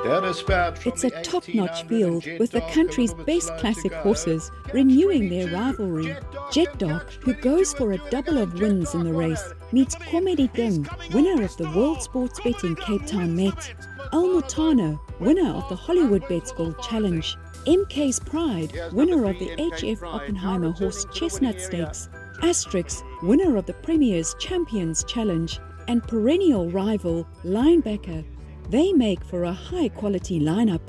It's a top-notch field with the country's best classic horses renewing their rivalry. Jet Dark, who goes for a double of wins in the race, meets Kommetdieding, winner of the World Sports Betting Cape Town Met. Muthana, winner of the Hollywoodbets Gold Challenge. mk'spride, winner of the HF Oppenheimer Horse Chestnut Stakes. Astrix, winner of the Premier's Champions Challenge. And perennial rival Linebacker. They make for a high-quality lineup.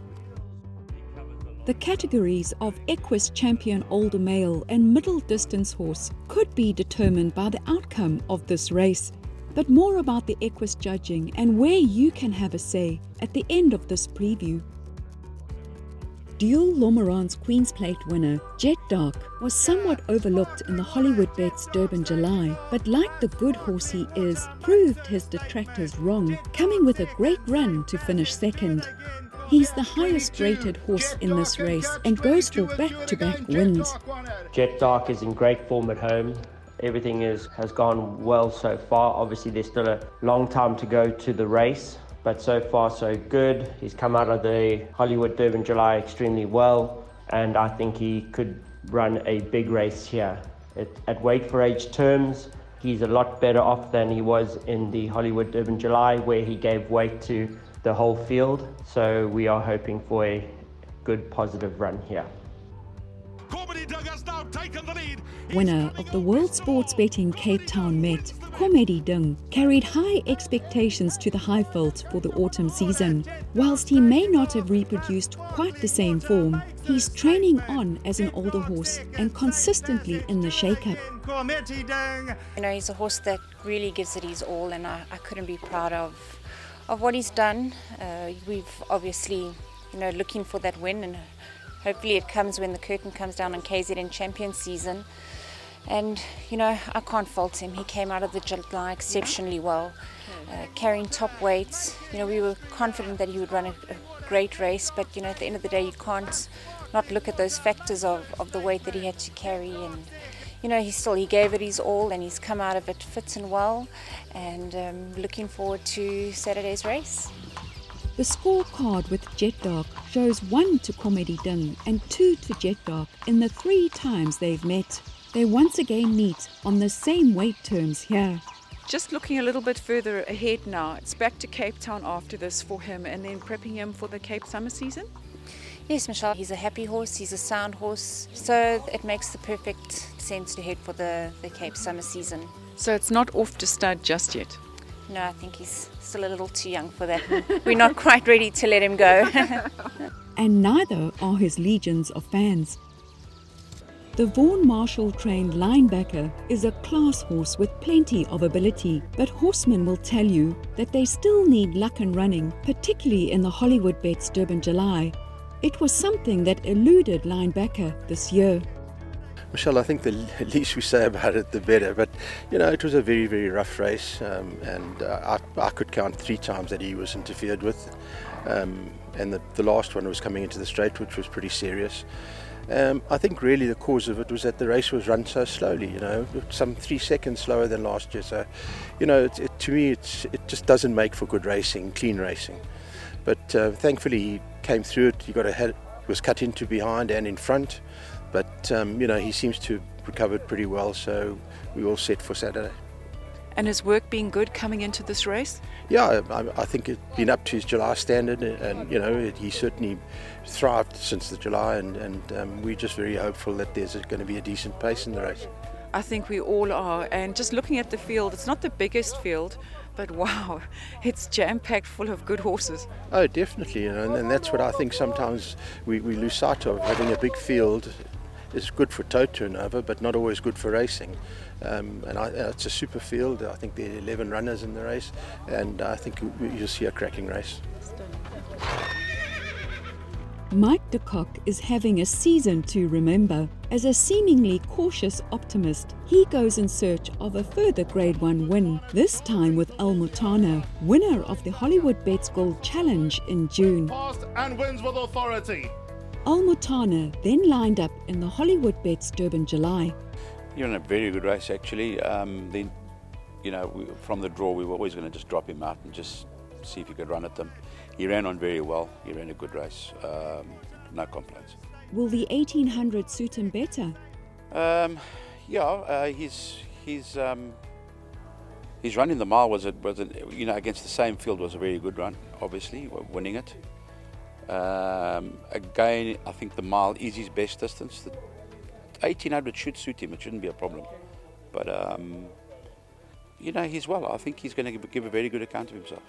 The categories of Equus Champion Older Male and Middle Distance Horse could be determined by the outcome of this race. But more about the Equus judging and where you can have a say at the end of this preview. Dual Lomeran's Queen's Plate winner, Jet Dark, was somewhat overlooked in the Hollywoodbets Durban July, but like the good horse he is, proved his detractors wrong, coming with a great run to finish second. He's the highest rated horse in this race and goes for back-to-back wins. Jet Dark is in great form at home. Everything has gone well so far. Obviously there's still a long time to go to the race, but so far so good. He's come out of the Hollywood Durban July extremely well, and I think he could run a big race here. At weight for age terms, he's a lot better off than he was in the Hollywood Durban July, where he gave weight to the whole field. So we are hoping for a good positive run here. Winner of the World Sports Betting Cape Town Met, Kommetdieding, carried high expectations to the Highveld for the autumn season. Whilst he may not have reproduced quite the same form, he's training on as an older horse and consistently in the shake-up. You know, he's a horse that really gives it his all, and I couldn't be proud of what he's done. We've obviously, looking for that win, and hopefully it comes when the curtain comes down on KZN champion season. And, I can't fault him. He came out of the July exceptionally well, carrying top weights. We were confident that he would run a great race, but, at the end of the day, you can't not look at those factors of the weight that he had to carry. And, he gave it his all, and he's come out of it fit and well. And looking forward to Saturday's race. The scorecard with Jet Dark shows 1 to Kommetdieding and 2 to Jet Dark in the 3 times they've met. They once again meet on the same weight terms here. Just looking a little bit further ahead now, it's back to Cape Town after this for him, and then prepping him for the Cape summer season? Yes, Michelle, he's a happy horse, he's a sound horse, so it makes the perfect sense to head for the Cape summer season. So it's not off to stud just yet? No, I think he's still a little too young for that. We're not quite ready to let him go. And neither are his legions of fans. The Vaughan Marshall trained Linebacker is a class horse with plenty of ability, but horsemen will tell you that they still need luck and running, particularly in the Hollywoodbets Durban July. It was something that eluded Linebacker this year. Michelle, I think the least we say about it, the better. But, it was a very, very rough race, and I could count 3 times that he was interfered with. And the last one was coming into the straight, which was pretty serious. I think really the cause of it was that the race was run so slowly, some 3 seconds slower than last year. So, to me, it just doesn't make for good racing, clean racing. But thankfully he came through it. He was cut into behind and in front. But, he seems to have recovered pretty well, so we're all set for Saturday. And his work being good coming into this race? Yeah, I think it's been up to his July standard, and, he certainly thrived since the July, and we're just very hopeful that there's going to be a decent pace in the race. I think we all are, and just looking at the field, it's not the biggest field, but wow, it's jam-packed full of good horses. Oh, definitely, and that's what I think sometimes we lose sight of. Having a big field is good for toe turnover, but not always good for racing. It's a super field. I think there are 11 runners in the race, and I think you'll see a cracking race. Mike de Kock is having a season to remember. As a seemingly cautious optimist, he goes in search of a further Grade 1 win, this time with Muthana, winner of the Hollywoodbets Gold Challenge in June. Fast and wins with authority. Muthana then lined up in the Hollywoodbets Durban July. You're in a very good race, actually. Then, from the draw, we were always going to just drop him out and just see if he could run at them. He ran on very well. He ran a good race. No complaints. Will the 1800 suit him better? His run in the mile was against the same field was a very good run. Obviously, winning it. Again, I think the mile is his best distance. The 1800 should suit him. It shouldn't be a problem. But he's well. I think he's going to give a very good account of himself.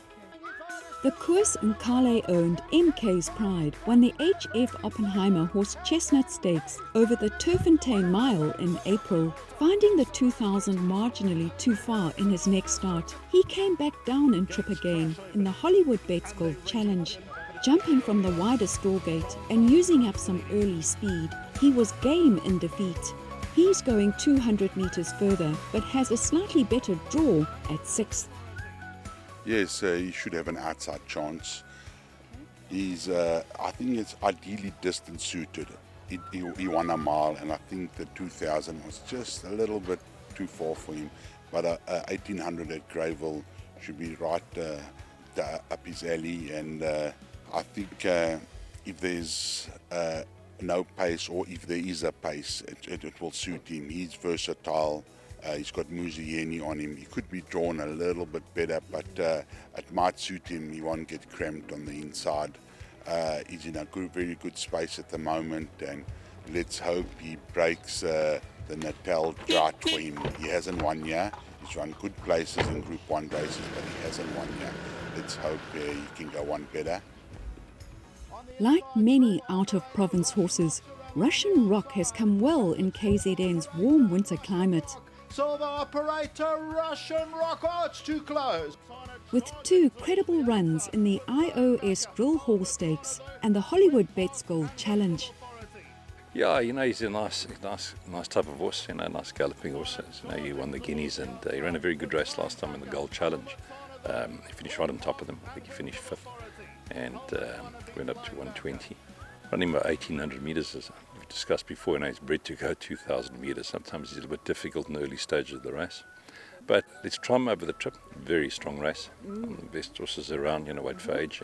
The Koos and Kale-owned mk'spride won the HF Oppenheimer Horse Chestnut Stakes over the Turffontein Mile in April. Finding the 2000 marginally too far in his next start, he came back down in trip again in the Hollywoodbets Durban Challenge. Jumping from the widest door gate and using up some early speed, he was game in defeat. He's going 200 metres further, but has a slightly better draw at 6th. Yes, he should have an outside chance. He's, I think it's ideally distance suited. He won a mile, and I think the 2000 was just a little bit too far for him. But 1800 at Greyville should be right up his alley, and I think if there's no pace, or if there is a pace, it will suit him. He's versatile. He's got Muthana on him. He could be drawn a little bit better, but it might suit him. He won't get cramped on the inside. He's in a very good space at the moment, and let's hope he breaks the Natal drought for him. He hasn't won yet. He's run good places in Group 1 races, but he hasn't won yet. Let's hope he can go one better. Like many out-of-province horses, Russian Rock has come well in KZN's warm winter climate. Silver operator, Russian Rock. Oh, it's too close. With 2 credible runs in the IOS Drill Hall Stakes and the Hollywoodbets Gold Challenge. Yeah, he's a nice type of horse, nice galloping horse. He won the Guineas, and he ran a very good race last time in the Gold Challenge. He finished right on top of them. I think he finished 5th and went up to 120. Running about 1800 metres, as we've discussed before, he's bred to go 2000 metres. Sometimes he's a little bit difficult in the early stages of the race. But let's try him over the trip. Very strong race. One of the best horses around, weight for age,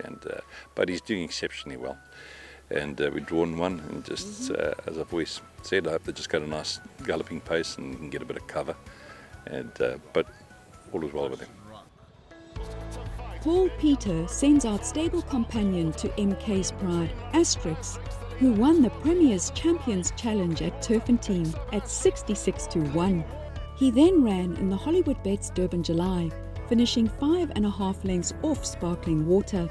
but he's doing exceptionally well. And we've drawn one, and just as I've always said, I hope they just got a nice galloping pace and can get a bit of cover. But all is well with him. Paul Peter sends out stable companion to mk'spride, Astrix, who won the Premier's Champions Challenge at Turffontein at 66-1. He then ran in the Hollywoodbets Durban July, finishing 5.5 lengths off Sparkling Water.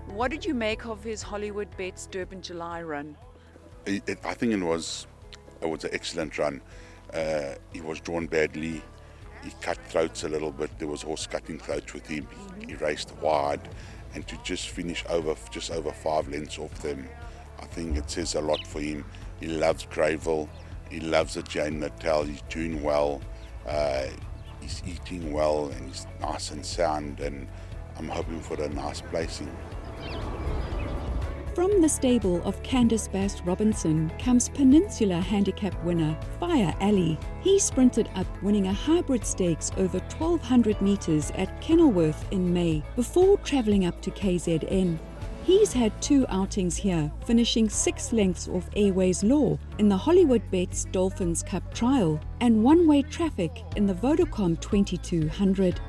What did you make of his Hollywoodbets Durban July run? I think it was an excellent run. He was drawn badly. He cut throats a little bit. There was horse cutting throats with him. He raced wide, and to just finish just over 5 lengths off them, I think it says a lot for him. He loves Greyville. He loves the Jane Natal. He's doing well. He's eating well, and he's nice and sound. And I'm hoping for a nice placing. From the stable of Candice Bass Robinson comes Peninsula Handicap winner Fire Alley. He sprinted up, winning a hybrid stakes over 1200 metres at Kenilworth in May before travelling up to KZN. He's had 2 outings here, finishing 6 lengths off Airways Law in the Hollywoodbets Dolphins Cup trial and one-way traffic in the Vodacom 2200.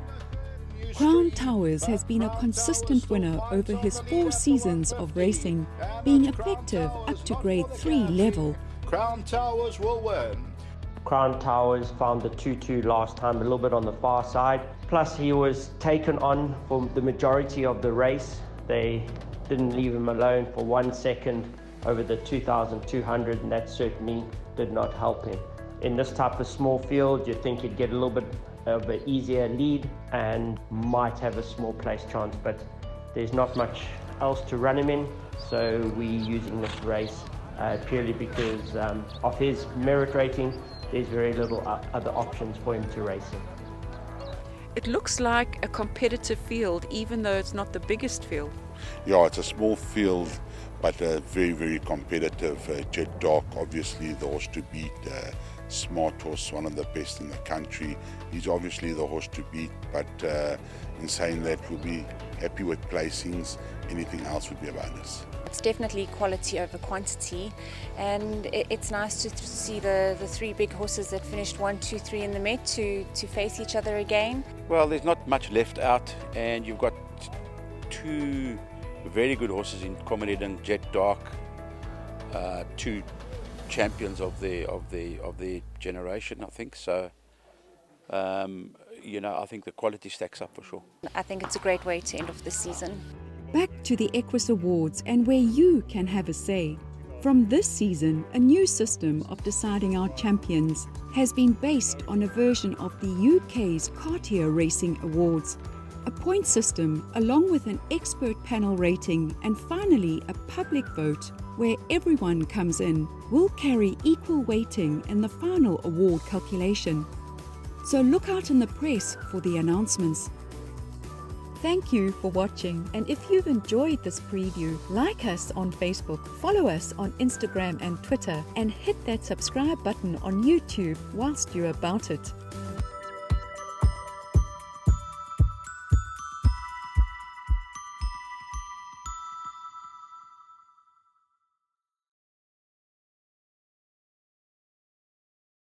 Crown Towers has been a consistent winner over his 4 seasons of racing, being effective up to Grade 3 level. Crown Towers will win. Crown Towers found the 2-2 last time, a little bit on the far side. Plus he was taken on for the majority of the race. They didn't leave him alone for 1 second over the 2,200, and that certainly did not help him. In this type of small field, you'd think he'd get a little bit of an easier lead and might have a small place chance, but there's not much else to run him in, so we're using this race purely because of his merit rating. There's very little other options for him to race in. It looks like a competitive field, even though it's not the biggest field. Yeah, it's a small field, but very, very competitive. Jet Dock, obviously the horse to beat. smart horse, one of the best in the country. He's obviously the horse to beat, but in saying that, we'll be happy with placings. Anything else would be a bonus. It's definitely quality over quantity, and it's nice to see the three big horses that finished 1, 2, 3 in the Met to face each other again. Well, there's not much left out, and you've got two very good horses in Kommetdieding, Jet Dark, two champions of their generation, I think. So, I think the quality stacks up for sure. I think it's a great way to end off the season. Back to the Equus Awards and where you can have a say. From this season, a new system of deciding our champions has been based on a version of the UK's Cartier Racing Awards. A point system along with an expert panel rating and finally a public vote where everyone comes in will carry equal weighting in the final award calculation. So look out in the press for the announcements. Thank you for watching, and if you've enjoyed this preview, like us on Facebook, follow us on Instagram and Twitter, and hit that subscribe button on YouTube whilst you're about it.